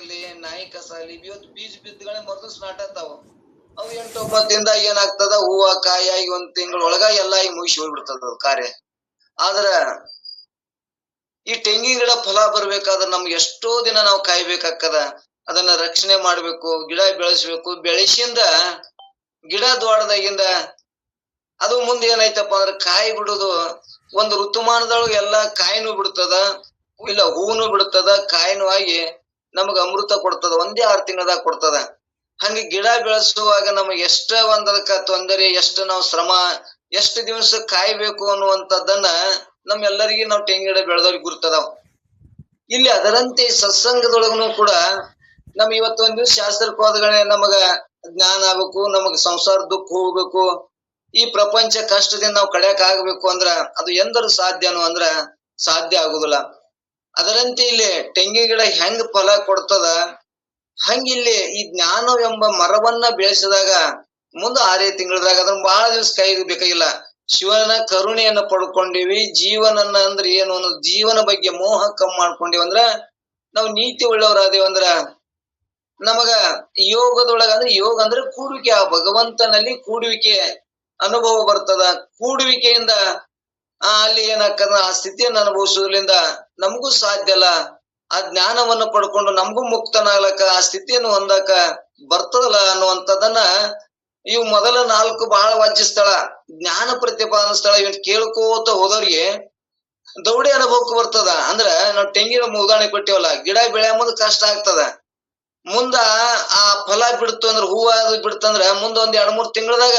ನಾಯಿ ಕಸಾಲಿ ಇವತ್ತು ಬೀಜ ಬಿತ್ತಗಳೇ ಮೊದಲು ಸ್ಟಾರ್ಟ್ ಆಗ್ತಾವ. ಅವು 8-9 ದಿನದಾಗ ಏನಾಗ್ತದ, ಹೂವ ಕಾಯಾಗಿ 1 ತಿಂಗಳೊಳಗ ಎಲ್ಲಾ ಈಗ ಮುಗಿಸಿ ಹೋಗ್ಬಿಡ್ತದ ಕಾರ್ಯ. ಆದ್ರ ಈ ತೆಂಗಿನ ಗಿಡ ಫಲ ಬರ್ಬೇಕಾದ್ರ ನಮ್ಗೆ ಎಷ್ಟೋ ದಿನ ನಾವು ಕಾಯ್ಬೇಕಾಗ್ತದ. ಅದನ್ನ ರಕ್ಷಣೆ ಮಾಡ್ಬೇಕು, ಗಿಡ ಬೆಳೆಸ್ಬೇಕು. ಬೆಳೆಸಿಂದ ಗಿಡ ದೊಡ್ಡದಾಗಿಂದ ಅದು ಮುಂದೆ ಏನಾಯ್ತಪ್ಪ ಅಂದ್ರೆ ಕಾಯಿ ಬಿಡುದು ಒಂದು ಋತುಮಾನದೊಳಗೆ ಎಲ್ಲಾ ಕಾಯಿನೂ ಬಿಡ್ತದ, ಇಲ್ಲ ಹೂನು ಬಿಡ್ತದ, ಕಾಯಿನೂ ಆಗಿ ನಮಗ ಅಮೃತ ಕೊಡ್ತದ. ಒಂದೇ 6 ತಿಂಗಳದಾಗ ಕೊಡ್ತದ. ಹಂಗೆ ಗಿಡ ಬೆಳೆಸುವಾಗ ನಮಗೆ ಎಷ್ಟ ಒಂದಕ್ಕ ತೊಂದರೆ, ಎಷ್ಟು ನಾವು ಶ್ರಮ, ಎಷ್ಟು ದಿವಸ ಕಾಯ್ಬೇಕು ಅನ್ನುವಂಥದ್ದನ್ನ ನಮ್ಮೆಲ್ಲರಿಗೆ ನಾವು ತೆಂಗಿನ ಗಿಡ ಬೆಳೆದವ್ರಿಗೆ ಗುರ್ತದಾವ. ಇಲ್ಲಿ ಅದರಂತೆ ಸತ್ಸಂಗದೊಳಗನು ಕೂಡ ನಮ್ ಇವತ್ತೊಂದ್ ದಿವ್ಸ ಶಾಸ್ತ್ರಕ್ಕೆ ಹೋದಗಳೇ ನಮಗ ಜ್ಞಾನ ಆಗ್ಬೇಕು, ನಮಗ ಸಂಸಾರ ದುಃಖ ಹೋಗ್ಬೇಕು, ಈ ಪ್ರಪಂಚ ಕಷ್ಟದಿಂದ ನಾವು ಕಡ್ಯಾಕ್ ಆಗ್ಬೇಕು ಅಂದ್ರ ಅದು ಎಂದರು ಸಾಧ್ಯನು ಅಂದ್ರ ಸಾಧ್ಯ ಆಗುದಿಲ್ಲ. ಅದರಂತೆ ಇಲ್ಲಿ ತೆಂಗಿನ ಗಿಡ ಹೆಂಗ್ ಫಲ ಕೊಡ್ತದ, ಹಂಗಿಲ್ಲಿ ಈ ಜ್ಞಾನವೆಂಬ ಮರವನ್ನ ಬೆಳೆಸಿದಾಗ ಮುಂದೆ 6 ತಿಂಗಳದಾಗ ಅದನ್ನ ಬಹಳ ದಿವಸ ಬೇಕಾಗಿಲ್ಲ. ಶಿವನ ಕರುಣೆಯನ್ನ ಪಡ್ಕೊಂಡಿವಿ. ಜೀವನನ್ನ ಅಂದ್ರೆ ಏನು ಅನ್ನೋದು, ಜೀವನ ಬಗ್ಗೆ ಮೋಹ ಕಮ್ಮಿ ಮಾಡ್ಕೊಂಡಿವಿ ಅಂದ್ರ, ನಾವು ನೀತಿ ಉಳ್ಳವರಾದೇವಂದ್ರ ನಮಗ ಯೋಗದೊಳಗ ಅಂದ್ರೆ ಯೋಗ ಅಂದ್ರೆ ಕೂಡುವಿಕೆ, ಆ ಭಗವಂತನಲ್ಲಿ ಕೂಡುವಿಕೆ ಅನುಭವ ಬರ್ತದ. ಕೂಡುವಿಕೆಯಿಂದ ಅಲ್ಲಿ ಏನಾಗ್ತದ, ಆ ಸ್ಥಿತಿಯನ್ನು ಅನುಭವಿಸೋದ್ರಿಂದ ನಮಗೂ ಸಾಧ್ಯ ಅಲ್ಲ. ಆ ಜ್ಞಾನವನ್ನು ಪಡ್ಕೊಂಡು ನಮಗೂ ಮುಕ್ತನಾಗ್ಲಕ್ಕ, ಆ ಸ್ಥಿತಿಯನ್ನು ಹೊಂದಕ ಬರ್ತದಲ್ಲ ಅನ್ನುವಂಥದ್ದನ್ನ ಇವು ಮೊದಲ 4 ಬಹಳ ವಾಜ್ಯ ಸ್ಥಳ, ಜ್ಞಾನ ಪ್ರತಿಪಾದನ ಸ್ಥಳ. ಇವನ್ ಕೇಳ್ಕೋತ ಹೋದವ್ರಿಗೆ ದೌಡಿ ಅನುಭವಕ್ಕೆ ಬರ್ತದ. ಅಂದ್ರ ನಾವು ತೆಂಗಿನ ಉದಾಹರಣೆ ಕೊಟ್ಟಿವಲ್ಲ, ಗಿಡ ಬೆಳೆಯ ಮುಂದೆ ಕಷ್ಟ ಆಗ್ತದ. ಮುಂದ ಆ ಫಲ ಬಿಡ್ತು ಅಂದ್ರ, ಹೂವ ಅದು ಬಿಡ್ತಂದ್ರ ಮುಂದ ಒಂದ್ 2-3 ತಿಂಗಳದಾಗ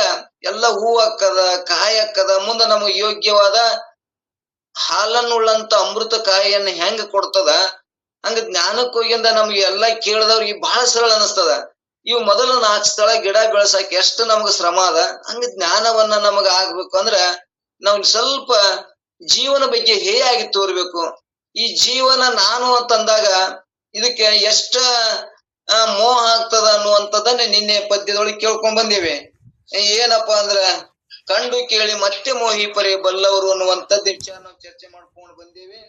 ಎಲ್ಲ ಹೂವು ಹಾಕದ, ಕಾಯಿ ಹಾಕದ. ಮುಂದ ನಮಗೆ ಯೋಗ್ಯವಾದ ಹಾಲನ್ನುಳ್ಳಂತ ಅಮೃತ ಕಾಯಿಯನ್ನ ಹೆಂಗ ಕೊಡ್ತದ, ಹಂಗ ಜ್ಞಾನಕ್ಕೆ ಹೋಗಿಂದ ನಮ್ಗೆ ಎಲ್ಲಾ ಕೇಳಿದವ್ರಿಗೆ ಬಹಳ ಸರಳ ಅನಿಸ್ತದ. ಇವು ಮೊದಲ 4 ಸ್ಥಳ ಗಿಡ ಬೆಳೆಸಾಕ ಎಷ್ಟು ನಮಗ ಶ್ರಮ ಅದ, ಹಂಗ ಜ್ಞಾನವನ್ನ ನಮಗ ಆಗ್ಬೇಕು ಅಂದ್ರ ನಾವು ಸ್ವಲ್ಪ ಜೀವನ ಬಗ್ಗೆ ಹೇಯಾಗಿ ತೋರ್ಬೇಕು. ಈ ಜೀವನ ನಾನು ಅಂತಂದಾಗ ಇದಕ್ಕೆ ಎಷ್ಟ ಮೋಹ ಆಗ್ತದ ಅನ್ನುವಂಥದ್ದನ್ನ ನಿನ್ನೆ ಪದ್ಯದೊಳಗೆ ಕೇಳ್ಕೊಂಡ್ ಬಂದೇವಿ. ಏನಪ್ಪಾ ಅಂದ್ರ ಕಂಡು ಕೇಳಿ ಮತ್ತೆ ಮೋಹಿ ಪರಿ ಬಲ್ಲವರು ಅನ್ನುವಂಥದ್ದು ವಿಚಾರ ನಾವು ಚರ್ಚೆ ಮಾಡ್ಕೊಂಡು ಬಂದೇವಿ.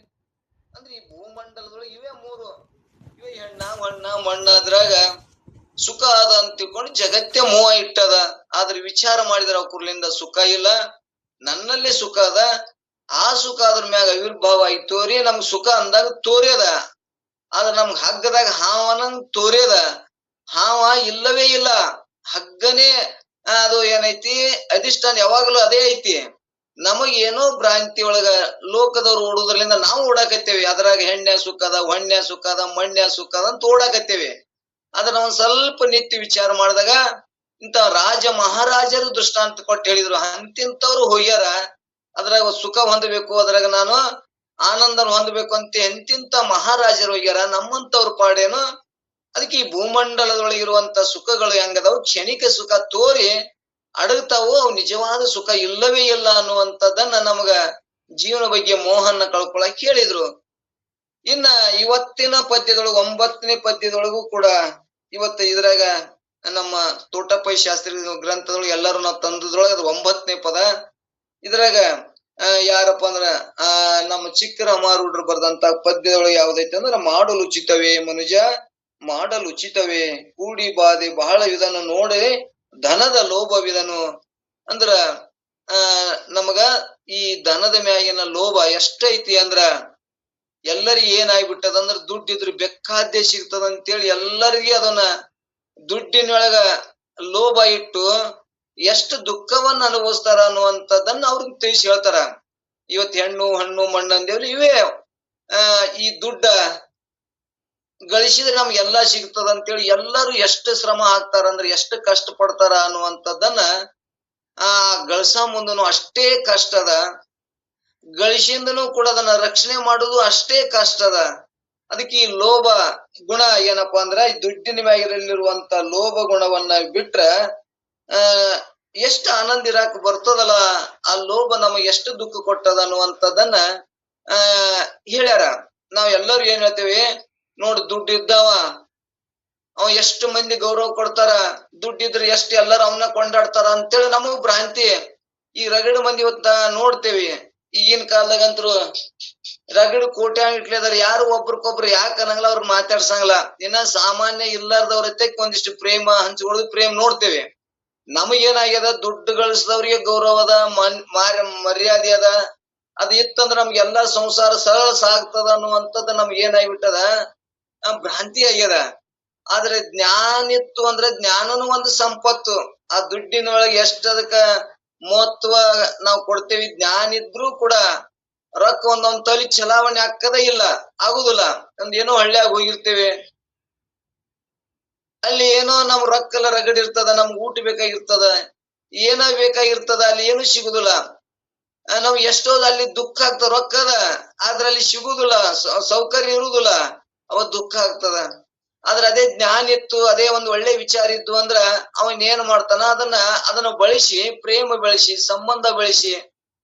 ಅಂದ್ರೆ ಈ ಭೂಮಂಡಲದೊಳಗೆ ಇವೇ 3, ಇವೇ ಹೆಣ್ಣ ಮಣ್ಣ ಮಣ್ಣಾದ್ರಾಗ ಸುಖ ಅದ ಅಂತ ತಿಳ್ಕೊಂಡು ಜಗತ್ತೇ ಮೋಹ ಇಟ್ಟದ. ಆದ್ರೆ ವಿಚಾರ ಮಾಡಿದ್ರ ಅವ್ಕುರ್ಲಿಂದ ಸುಖ ಇಲ್ಲ, ನನ್ನಲ್ಲಿ ಸುಖ ಅದ. ಆ ಸುಖ ಅದ್ರ ಮ್ಯಾಗ ಆವಿರ್ಭಾವ ಆಗಿ ತೋರಿ ನಮ್ಗ್ ಸುಖ ಅಂದಾಗ ತೋರ್ಯದ. ಆದ್ರ ನಮ್ಗ್ ಹಗ್ಗದಾಗ ಹಾವನಂಗ್ ತೋರ್ಯದ. ಹಾವ ಇಲ್ಲವೇ ಇಲ್ಲ, ಹಗ್ಗನೇ ಅದು ಏನೈತಿ ಅಧಿಷ್ಠಾನ ಯಾವಾಗಲೂ ಅದೇ ಐತಿ. ನಮಗೇನೋ ಭ್ರಾಂತಿ ಒಳಗ ಲೋಕದವ್ರು ಓಡುದ್ರಲಿಂದ ನಾವು ಓಡಾಕತ್ತೇವಿ. ಅದ್ರಾಗ ಹೆಣ್ಣ್ಯ ಸುಖ ಅದ, ಹೊಣ್ಯ ಸುಖ ಅದ, ಮಣ್ಯ ಸುಖ ಅದ ಅಂತ ಓಡಾಕತ್ತೇವಿ. ಆದ್ರ ನಾವು ಸ್ವಲ್ಪ ನಿತ್ಯ ವಿಚಾರ ಮಾಡಿದಾಗ ಇಂತ ರಾಜ ಮಹಾರಾಜರು ದೃಷ್ಟಾಂತ ಕೊಟ್ಟು ಹೇಳಿದ್ರು, ಅಂತಿಂತವ್ರು ಹೋಗ್ಯಾರ ಅದ್ರಾಗ ಸುಖ ಹೊಂದಬೇಕು, ಅದ್ರಾಗ ನಾನು ಆನಂದನ ಹೊಂದಬೇಕು ಅಂತ ಎಂತಿಂತ ಮಹಾರಾಜರು ಹೋಗ್ಯಾರ. ನಮ್ಮಂತವ್ರ ಪಾಡೇನು. ಅದಕ್ಕೆ ಈ ಭೂಮಂಡಲದೊಳಗಿರುವಂತ ಸುಖಗಳು ಹೆಂಗದವು, ಕ್ಷಣಿಕ ಸುಖ ತೋರಿ ಅಡಗ್ತಾವು, ಅವು ನಿಜವಾದ ಸುಖ ಇಲ್ಲವೇ ಇಲ್ಲ ಅನ್ನುವಂಥದ್ದನ್ನ ನಮಗ ಜೀವನ ಬಗ್ಗೆ ಮೋಹನ್ನ ಕಳ್ಕೊಳಕ್ ಹೇಳಿದ್ರು. ಇನ್ನ ಇವತ್ತಿನ ಪದ್ಯದೊಳಗ 9ನೇ ಪದ್ಯದೊಳಗೂ ಕೂಡ ಇವತ್ತು ಇದ್ರಾಗ ನಮ್ಮ ತೋಟಪೈ ಶಾಸ್ತ್ರಿ ಗ್ರಂಥದೊಳಗೆ ಎಲ್ಲರೂ ನಾವು ತಂದದ್ರೊಳಗೆ ಅದು 9ನೇ ಪದ. ಇದ್ರಾಗ ಯಾರಪ್ಪ ಅಂದ್ರ ನಮ್ಮ ಚಿಕ್ಕರಾಮಾರೂಢರು ಬರ್ದಂತ ಪದ್ಯದೊಳಗೆ ಯಾವ್ದೈತೆ ಅಂದ್ರ, ಮಾಡಲು ಉಚಿತವೇ ಮನುಜ ಮಾಡಲು ಉಚಿತವೇ, ಕೂಡಿ ಬಾಧೆ ಬಹಳ ವಿಧನು ನೋಡಿ ಧನದ ಲೋಭವಿದನು. ಅಂದ್ರ ನಮಗ ಈ ಧನದ ಮ್ಯಾಗಿನ ಲೋಭ ಎಷ್ಟೈತಿ ಅಂದ್ರ, ಎಲ್ಲರಿಗೆ ಏನಾಗ್ಬಿಟ್ಟದಂದ್ರ ದುಡ್ಡಿದ್ರು ಬೇಕಾದ್ದೇ ಸಿಗ್ತದ ಅಂತೇಳಿ ಎಲ್ಲರಿಗೆ ಅದನ್ನ ದುಡ್ಡಿನೊಳಗ ಲೋಭ ಇಟ್ಟು ಎಷ್ಟು ದುಃಖವನ್ನ ಅನುಭವಿಸ್ತಾರ ಅನ್ನುವಂಥದ್ದನ್ನ ಅವ್ರಿಗೆ ತಿಳಿಸಿ ಹೇಳ್ತಾರ. ಇವತ್ ಹೆಣ್ಣು ಹಣ್ಣು ಮಣ್ಣು ಅಂದೇವ್ರಿ, ಇವೇ ಈ ದುಡ್ಡ ಗಳಿಸಿದ್ರೆ ನಮ್ಗೆ ಎಲ್ಲಾ ಸಿಗ್ತದ ಅಂತೇಳಿ ಎಲ್ಲರೂ ಎಷ್ಟು ಶ್ರಮ ಹಾಕ್ತಾರ ಅಂದ್ರೆ, ಎಷ್ಟು ಕಷ್ಟ ಪಡ್ತಾರ ಅನ್ನುವಂಥದ್ದನ್ನ ಗಳಸ ಮುಂದನು ಅಷ್ಟೇ ಕಷ್ಟದ, ಗಳಿಸಿಂದನೂ ಕೂಡ ಅದನ್ನ ರಕ್ಷಣೆ ಮಾಡುದು ಅಷ್ಟೇ ಕಷ್ಟದ. ಅದಕ್ಕೆ ಈ ಲೋಭ ಗುಣ ಏನಪ್ಪಾ ಅಂದ್ರ, ಈ ದುಡ್ಡಿನ ಮ್ಯಾಗಿರಲ್ಲಿರುವಂತ ಲೋಭ ಗುಣವನ್ನ ಬಿಟ್ರ ಎಷ್ಟು ಆನಂದ ಇರಾಕ್ ಬರ್ತದಲ್ಲ, ಆ ಲೋಭ ನಮಗೆ ಎಷ್ಟು ದುಃಖ ಕೊಟ್ಟದ ಅನ್ನುವಂಥದ್ದನ್ನ ಹೇಳ್ಯಾರ. ನಾವ್ ಎಲ್ಲರೂ ಏನ್ ಹೇಳ್ತೇವಿ ನೋಡ್, ದುಡ್ಡು ಇದ್ದಾವ ಅವ ಎಷ್ಟು ಮಂದಿ ಗೌರವ ಕೊಡ್ತಾರ, ದುಡ್ಡಿದ್ರೆ ಎಷ್ಟು ಎಲ್ಲರೂ ಅವನ್ನ ಕೊಂಡಾಡ್ತಾರ ಅಂತೇಳಿ ನಮಗ್ ಭ್ರಾಂತಿ. ಈ ರಗಡ ಮಂದಿ ಇವತ್ತ ನೋಡ್ತೇವಿ, ಈಗಿನ ಕಾಲದಾಗಂತರು ರಗಡ್ ಕೋಟ್ಯಾನ್ ಅದಾರ, ಯಾರು ಒಬ್ರಕೊಬ್ರು ಯಾಕೆ ಅನ್ನಂಗಿಲ್ಲ, ಅವ್ರ ಮಾತಾಡ್ಸಂಗಿಲ್ಲ. ಇನ್ನ ಸಾಮಾನ್ಯ ಇಲ್ಲಾರ್ದವ್ರ ಒಂದಿಷ್ಟು ಪ್ರೇಮ ಹಂಚ್ಕೊಳ್ಳೋದು, ಪ್ರೇಮ ನೋಡ್ತೇವೆ. ನಮಗೇನಾಗ್ಯದ, ದುಡ್ಡು ಗಳಿಸಿದವ್ರಿಗೆ ಗೌರವ ಅದ, ಮರ್ಯಾದೆ ಅದ, ಅದ್ ಇತ್ತಂದ್ರ ನಮ್ಗೆಲ್ಲಾ ಸಂಸಾರ ಸರಳ ಸಾಗ್ತದ ಅನ್ನುವಂಥದ್ದು ನಮ್ಗೆ ಏನಾಗ್ಬಿಟ್ಟದ, ಭ್ರಾಂತಿ ಆಗ್ಯದ. ಆದ್ರೆ ಜ್ಞಾನ ಇತ್ತು ಅಂದ್ರೆ ಜ್ಞಾನನು ಒಂದು ಸಂಪತ್ತು. ಆ ದುಡ್ಡಿನೊಳಗೆ ಎಷ್ಟ ಅದಕ್ಕ ಮಹತ್ವ ನಾವು ಕೊಡ್ತೇವಿ. ಜ್ಞಾನ ಇದ್ರೂ ಕೂಡ ರೊಕ್ಕ ಒಂದೊಂದ್ ತೊಲಿ ಚಲಾವಣೆ ಹಾಕದೇ ಇಲ್ಲ, ಆಗುದಿಲ್ಲ. ಏನೋ ಹಳ್ಳಿಯಾಗ ಹೋಗಿರ್ತೇವೆ, ಅಲ್ಲಿ ಏನೋ ನಮ್ ರೊಕ್ಕ ಎಲ್ಲ ರಗಡ್ ಇರ್ತದ, ನಮ್ಗ್ ಊಟ ಬೇಕಾಗಿರ್ತದ, ಏನೋ ಬೇಕಾಗಿರ್ತದ, ಅಲ್ಲಿ ಏನು ಸಿಗುದಿಲ್ಲ. ನಾವ್ ಎಷ್ಟೋ ಅಲ್ಲಿ ದುಃಖ ಆಗ್ತದ. ರೊಕ್ಕದ ಆದ್ರೆ ಅಲ್ಲಿ ಸಿಗುದಿಲ್ಲ, ಸೌಕರ್ಯ ಇರುದಿಲ್ಲ, ಅವ ದುಃಖ ಆಗ್ತದ. ಆದ್ರೆ ಅದೇ ಜ್ಞಾನ ಇತ್ತು, ಅದೇ ಒಂದು ಒಳ್ಳೆ ವಿಚಾರ ಇದ್ದು ಅಂದ್ರ ಅವನ್ ಏನ್ ಮಾಡ್ತಾನ, ಅದನ್ನ ಬಳಸಿ, ಪ್ರೇಮ ಬೆಳೆಸಿ, ಸಂಬಂಧ ಬೆಳೆಸಿ,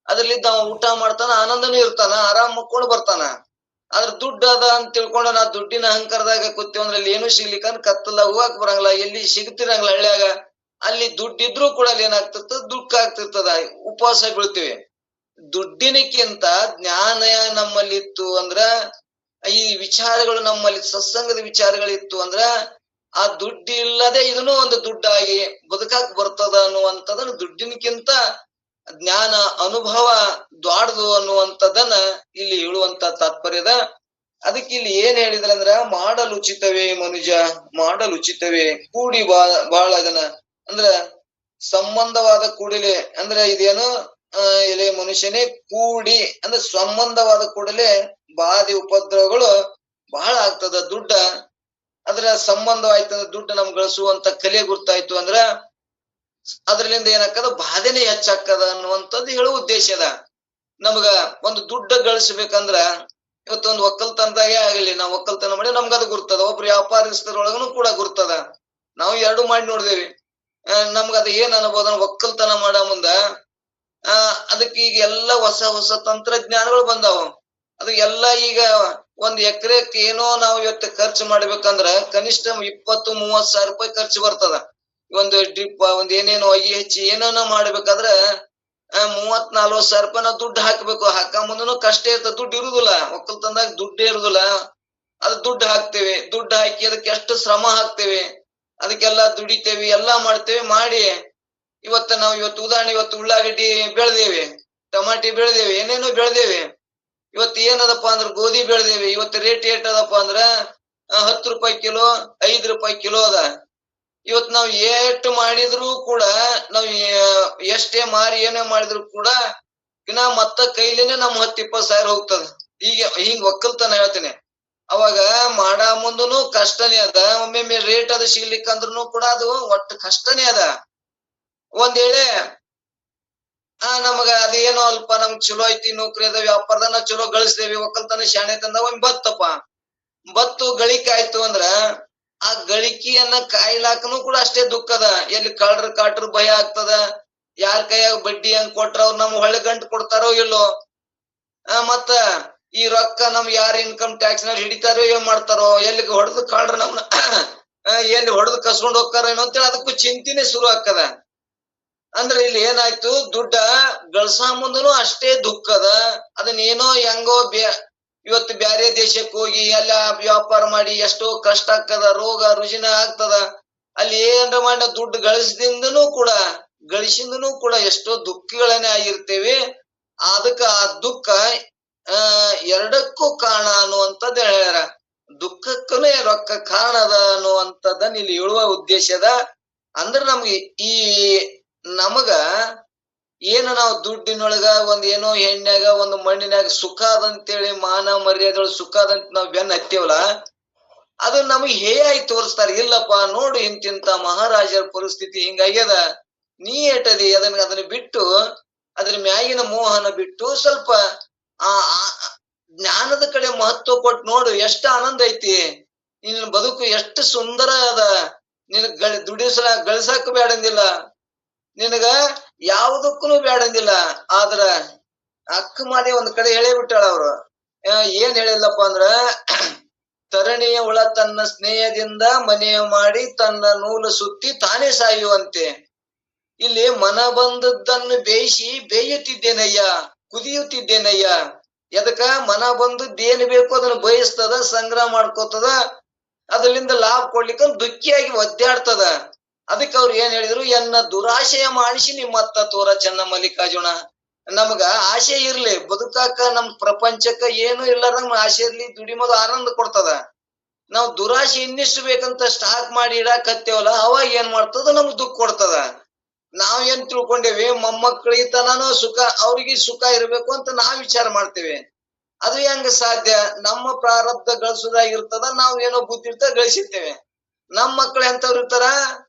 ಅದ್ರಲ್ಲಿದ್ದ ಅವ ಊಟ ಮಾಡ್ತಾನ, ಆನಂದನೂ ಇರ್ತಾನ, ಆರಾಮ್ ಮಕ್ಕೊಂಡು ಬರ್ತಾನ. ಆದ್ರ ದುಡ್ಡು ಅದ ಅಂತ ತಿಳ್ಕೊಂಡು ನಾ ದುಡ್ಡಿನ ಅಹಂಕಾರದಾಗ ಕೂತೇವ ಅಂದ್ರೆ ಅಲ್ಲಿ ಏನು ಸಿಗ್ಲಿಕ್ಕಂದ್ರ ಕತ್ತಲ ಹೋಗಾಕ್ ಬರಂಗಿಲ್ಲ, ಎಲ್ಲಿ ಸಿಗ್ತಿರಂಗಿಲ್ಲ ಹಳ್ಳ್ಯಾಗ. ಅಲ್ಲಿ ದುಡ್ಡಿದ್ರು ಕೂಡ ಅಲ್ಲಿ ಏನಾಗ್ತಿರ್ತದ, ದುಃಖ ಆಗ್ತಿರ್ತದ, ಉಪವಾಸ ಬೀಳ್ತೀವಿ. ದುಡ್ಡಿನಕ್ಕಿಂತ ಜ್ಞಾನ ನಮ್ಮಲ್ಲಿ ಇತ್ತು ಅಂದ್ರ, ಈ ವಿಚಾರಗಳು ನಮ್ಮಲ್ಲಿ ಸತ್ಸಂಗದ ವಿಚಾರಗಳಿತ್ತು ಅಂದ್ರ, ಆ ದುಡ್ಡು ಇಲ್ಲದೆ ಇದನ್ನು ಒಂದು ದುಡ್ಡಾಗಿ ಬದುಕಾಕ್ ಬರ್ತದ ಅನ್ನುವಂಥದನ್ನ, ದುಡ್ಡಿನಕ್ಕಿಂತ ಜ್ಞಾನ ಅನುಭವ ದ್ವಾಡ್ದು ಅನ್ನುವಂಥದ್ದನ್ನ ಇಲ್ಲಿ ಹೇಳುವಂತ ತಾತ್ಪರ್ಯದ. ಅದಕ್ಕೆ ಇಲ್ಲಿ ಏನ್ ಹೇಳಿದ್ರಂದ್ರ, ಮಾಡಲು ಉಚಿತವೇ ಮನುಜ, ಮಾಡಲು ಉಚಿತವೇ ಕೂಡಿ ಬಾಳಗನ ಅಂದ್ರ ಸಂಬಂಧವಾದ ಕೂಡಲೇ, ಅಂದ್ರೆ ಇದೇನು ಎಲೆ ಮನುಷ್ಯನೇ ಕೂಡಿ ಅಂದ್ರೆ ಸಂಬಂಧವಾದ ಕೂಡಲೇ ಬಾಧೆ ಉಪದ್ರವಗಳು ಬಹಳ ಆಗ್ತದ. ದುಡ್ಡ ಅದ್ರ ಸಂಬಂಧ ಆಯ್ತಂದ್ರ ದುಡ್ಡು ನಮ್ಗೆ ಗಳಿಸುವಂತ ಕಲೆ ಗುರ್ತಾಯ್ತು ಅಂದ್ರ ಅದ್ರಲಿಂದ ಏನಾಗ್ತದ, ಬಾಧೆನೇ ಹೆಚ್ಚಾಗ್ತದ ಅನ್ನುವಂಥದ್ದು ಹೇಳುವ ಉದ್ದೇಶ ಅದ. ನಮ್ಗ ಒಂದು ದುಡ್ಡ ಗಳಿಸ್ಬೇಕಂದ್ರ ಇವತ್ತೊಂದು ಒಕ್ಕಲ್ತನದಾಗೆ ಆಗಲಿ, ನಾವು ಒಕ್ಕಲ್ತನ ಮಾಡಿ ನಮ್ಗ ಅದು ಗುರ್ತದ, ಒಬ್ರು ವ್ಯಾಪಾರಸ್ಥರೊಳಗನು ಕೂಡ ಗುರ್ತದ. ನಾವು ಎರಡು ಮಾಡಿ ನೋಡಿದೇವಿ. ನಮ್ಗ ಅದ ಏನ್ ಅನ್ಬೋದ, ಒಕ್ಕಲ್ತನ ಮಾಡ ಮುಂದ ಅದಕ್ಕೆ ಈಗ ಎಲ್ಲ ಹೊಸ ಹೊಸ ತಂತ್ರಜ್ಞಾನಗಳು ಬಂದಾವು. ಅದು ಎಲ್ಲ ಈಗ ಒಂದ್ ಎಕರೆಕ್ ಏನೋ ನಾವು ಇವತ್ತು ಖರ್ಚು ಮಾಡ್ಬೇಕಂದ್ರ ಕನಿಷ್ಠ 20-30 ಸಾವಿರ ರೂಪಾಯಿ ಖರ್ಚು ಬರ್ತದ. ಒಂದು ಡ್ರಿಪ್, ಒಂದ್ ಏನೇನೋ ಅಗಿ ಹೆಚ್ಚಿ ಏನೋ ಮಾಡ್ಬೇಕಾದ್ರ 30-40 ಸಾವಿರ ರೂಪಾಯಿ ನಾವು ದುಡ್ಡು ಹಾಕ್ಬೇಕು. ಹಾಕ ಮುಂದನು ಕಷ್ಟ ಇರ್ತದ, ದುಡ್ಡು ಇರುದಿಲ್ಲ, ಒಕ್ಕಲ್ತನದಾಗ ದುಡ್ಡೇ ಇರುದಿಲ್ಲ. ಅದು ದುಡ್ಡು ಹಾಕ್ತೇವೆ, ದುಡ್ಡು ಹಾಕಿ ಅದಕ್ಕೆ ಎಷ್ಟು ಶ್ರಮ ಹಾಕ್ತೇವೆ, ಅದಕ್ಕೆಲ್ಲಾ ದುಡಿತೇವಿ, ಎಲ್ಲಾ ಮಾಡ್ತೇವೆ. ಮಾಡಿ ಇವತ್ತು ಉದಾಹರಣೆ, ಇವತ್ತು ಉಳ್ಳಾಗಡ್ಡಿ ಬೆಳೆದೇವಿ, ಟಮಾಟಿ ಬೆಳೆದೇವಿ, ಏನೇನೋ ಬೆಳೆದೇವಿ. ಇವತ್ತು ಏನದಪ್ಪ ಅಂದ್ರ ಗೋಧಿ ಬೆಳೆದೇವಿ. ಇವತ್ತು ರೇಟ್ ಏಟದಪ್ಪ ಅಂದ್ರ 10 ರೂಪಾಯಿ ಕಿಲೋ, 5 ರೂಪಾಯಿ ಕಿಲೋ ಅದ. ಇವತ್ ನಾವ್ ಎಷ್ಟು ಮಾಡಿದ್ರು ಕೂಡ, ನಾವ್ ಎಷ್ಟೇ ಮಾರಿ ಏನೇ ಮಾಡಿದ್ರು ಕೂಡ ಇನ್ನ ಮತ್ತ ಕೈಲೇನೆ ನಮ್ 10-20 ಸಾವಿರ ಹೋಗ್ತದ. ಹಿಂಗ್ ಒಕ್ಕಲ್ತನ ಹೇಳ್ತೇನೆ. ಅವಾಗ ಮಾಡ ಮುಂದನು ಕಷ್ಟನೇ ಅದ, ಒಮ್ಮೆ ರೇಟ್ ಅದು ಸಿಗ್ಲಿಕ್ಕಂದ್ರೂ ಕೂಡ ಅದು ಒಟ್ಟು ಕಷ್ಟನೇ ಅದ. ಒಂದ್ ವೇಳೆ ನಮಗ ಅದೇನೋ ಅಲ್ಪ ನಮ್ಗ್ ಚಲೋ ಐತಿ, ನೌಕರಿ ಅದ, ವ್ಯಾಪಾರದ ನಾವ್ ಚಲೋ ಗಳಿಸ್ತೇವಿ, ಒಕ್ಕಲ್ತನ ಶಾಣೆ ತಂದ ಒಂದ್ ಬತ್ತು ಗಳಿಕೆ ಆಯ್ತು ಅಂದ್ರ ಆ ಗಳಿಕೆಯನ್ನ ಕಾಯ್ಲಾಕನು ಕೂಡ ಅಷ್ಟೇ ದುಃಖದ. ಎಲ್ಲಿ ಕಳ್ರ ಕಾಟ್ರ ಭಯ ಆಗ್ತದ, ಯಾರ ಕೈಯಾಗ ಬಡ್ಡಿ ಹಂಗ್ ಕೊಟ್ರ ಅವ್ರು ನಮ್ ಹೊಳೆ ಗಂಟು ಕೊಡ್ತಾರೋ ಇಲ್ಲೋ, ಮತ್ತ ಈ ರೊಕ್ಕ ನಮ್ ಯಾರ ಇನ್ಕಮ್ ಟ್ಯಾಕ್ಸ್ ನಲ್ಲಿ ಹಿಡಿತಾರೋ ಏನ್ ಮಾಡ್ತಾರೋ, ಎಲ್ಲಿ ಹೊಡೆದು ಕಳ್ರ ನಮ್ನ ಎಲ್ಲಿ ಹೊಡೆದು ಕಸ್ಕೊಂಡ್ ಹೋಗ್ತಾರೋ ಏನೋ ಅಂತೇಳಿ ಅದಕ್ಕೂ ಚಿಂತಿನೇ ಶುರು ಆಗ್ತದ. ಅಂದ್ರೆ ಇಲ್ಲಿ ಏನಾಯ್ತು, ದುಡ್ಡ ಗಳಸ ಮುಂದನು ಅಷ್ಟೇ ದುಃಖದ. ಅದನ್ನೇನೋ ಹೆಂಗೋ ಇವತ್ತು ಬ್ಯಾರೆ ದೇಶಕ್ಕೆ ಹೋಗಿ ಎಲ್ಲ ವ್ಯಾಪಾರ ಮಾಡಿ ಎಷ್ಟೋ ಕಷ್ಟ ಆಗ್ತದ, ರೋಗ ರುಜಿನ ಆಗ್ತದ. ಅಲ್ಲಿ ಏನ್ರ ಮಾಡಿ ದುಡ್ಡು ಗಳಿಸಿಂದನೂ ಕೂಡ ಎಷ್ಟೋ ದುಃಖಗಳನ್ನೇ ಆಗಿರ್ತೇವೆ. ಅದಕ್ಕ ಆ ದುಃಖ ಎರಡಕ್ಕೂ ಕಾರಣ ಅನ್ನುವಂಥದ್ದು ಹೇಳ್ಯಾರ. ದುಃಖಕ್ಕನೇ ರೊಕ್ಕ ಕಾರಣದ ಅನ್ನುವಂಥದ್ದನ್ನ ಇಲ್ಲಿ ಹೇಳುವ ಉದ್ದೇಶದ. ಅಂದ್ರ ನಮಗ ಏನು ನಾವು ದುಡ್ಡಿನೊಳಗ ಒಂದ್ ಏನೋ ಹೆಣ್ಯಾಗ ಒಂದು ಮಣ್ಣಿನಾಗ ಸುಖ ಅದಂತೇಳಿ ಮಾನ ಮರ್ಯಾದೊಳಗ ಸುಖ ಅದಂತ ನಾವ್ ಬೆನ್ನ ಹತ್ತೇವಲ್ಲ, ಅದು ನಮಗ್ ಹೇಯಾಗಿ ತೋರಿಸ್ತಾರ. ಇಲ್ಲಪ್ಪ ನೋಡು, ಇಂತಿಂತ ಮಹಾರಾಜರ ಪರಿಸ್ಥಿತಿ ಹಿಂಗಾಗ್ಯದ, ನೀ ಏಟದಿ ಅದನ್ನ ಬಿಟ್ಟು, ಅದ್ರ ಮ್ಯಾಗಿನ ಮೋಹನ ಬಿಟ್ಟು ಸ್ವಲ್ಪ ಆ ಜ್ಞಾನದ ಕಡೆ ಮಹತ್ವ ಕೊಟ್ಟು ನೋಡು, ಎಷ್ಟ ಆನಂದ ಐತಿ, ನಿನ್ನ ಬದುಕು ಎಷ್ಟು ಸುಂದರ ಅದ. ನಿನಗ್ ಗಳಿಸಾಕ ಬೇಡಂದಿಲ್ಲ, ನಿನಗ ಯಾವುದಕ್ಕೂ ಬೇಡಂದಿಲ್ಲ. ಆದ್ರ ಅಕ್ಕ ಮಾಡಿ ಒಂದ್ ಕಡೆ ಹೇಳೇ ಬಿಟ್ಟಾಳ ಅವ್ರು. ಏನ್ ಹೇಳಿಲ್ಲಪ್ಪ ಅಂದ್ರ, ತರಣಿಯ ಹುಳ ತನ್ನ ಸ್ನೇಹದಿಂದ ಮನೆಯ ಮಾಡಿ ತನ್ನ ನೂಲು ಸುತ್ತಿ ತಾನೇ ಸಾಯುವಂತೆ. ಇಲ್ಲಿ ಮನ ಬಂದದ್ದನ್ನು ಬೇಯಿಸಿ ಬೇಯುತ್ತಿದ್ದೇನಯ್ಯ, ಕುದಿಯುತ್ತಿದ್ದೇನಯ್ಯ. ಎದಕ್ಕ ಮನ ಬಂದದ್ದೇನು ಬೇಕು ಅದನ್ನ ಬಯಸ್ತದ, ಸಂಗ್ರಹ ಮಾಡ್ಕೋತದ, ಅದರಿಂದ ಲಾಭ ಕೊಡ್ಲಿಕ್ಕ ದುಃಖಿಯಾಗಿ ಒದ್ದಾಡ್ತದ. ಅದಕ್ಕೆ ಅವ್ರು ಏನ್ ಹೇಳಿದ್ರು, ಎನ್ನ ದುರಾಶೆಯ ಮಾಡಿಸಿ ನಿಮ್ಮತ್ತ ತೋರ ಚೆನ್ನ ಮಲ್ಲಿಕಾರ್ಜುನ. ನಮಗ ಆಸೆ ಇರ್ಲಿ, ಬದುಕಾಕ ನಮ್ ಪ್ರಪಂಚಕ್ಕ ಏನು ಇಲ್ಲಾರಂಗ ಆಸೆ ಇರ್ಲಿ, ದುಡಿಮದ ಆನಂದ ಕೊಡ್ತದ. ನಾವು ದುರಾಶೆ ಇನ್ನಿಷ್ಟು ಬೇಕಂತ ಸ್ಟಾಕ್ ಮಾಡಿ ಇಡಾಕತ್ತೇವಲ್ಲ, ಅವಾಗ ಏನ್ ಮಾಡ್ತದ, ನಮ್ಗ್ ದುಃಖ ಕೊಡ್ತದ. ನಾವ್ ಏನ್ ತಿಳ್ಕೊಂಡೇವಿ, ಮೊಮ್ಮಕ್ಕಳಿಗೆ ತನಾನು ಸುಖ, ಅವ್ರಿಗೆ ಸುಖ ಇರ್ಬೇಕು ಅಂತ ನಾವ್ ವಿಚಾರ ಮಾಡ್ತೇವೆ. ಅದು ಹೆಂಗ ಸಾಧ್ಯ? ನಮ್ಮ ಪ್ರಾರಬ್ಧ ಗಳಿಸೋದಾಗಿರ್ತದ, ನಾವ್ ಏನೋ ಬುದ್ಧಿ ಇರ್ತ ಗಳಿಸಿರ್ತೇವೆ. ನಮ್ ಮಕ್ಳು ಎಂತವ್ರು ಇರ್ತಾರ,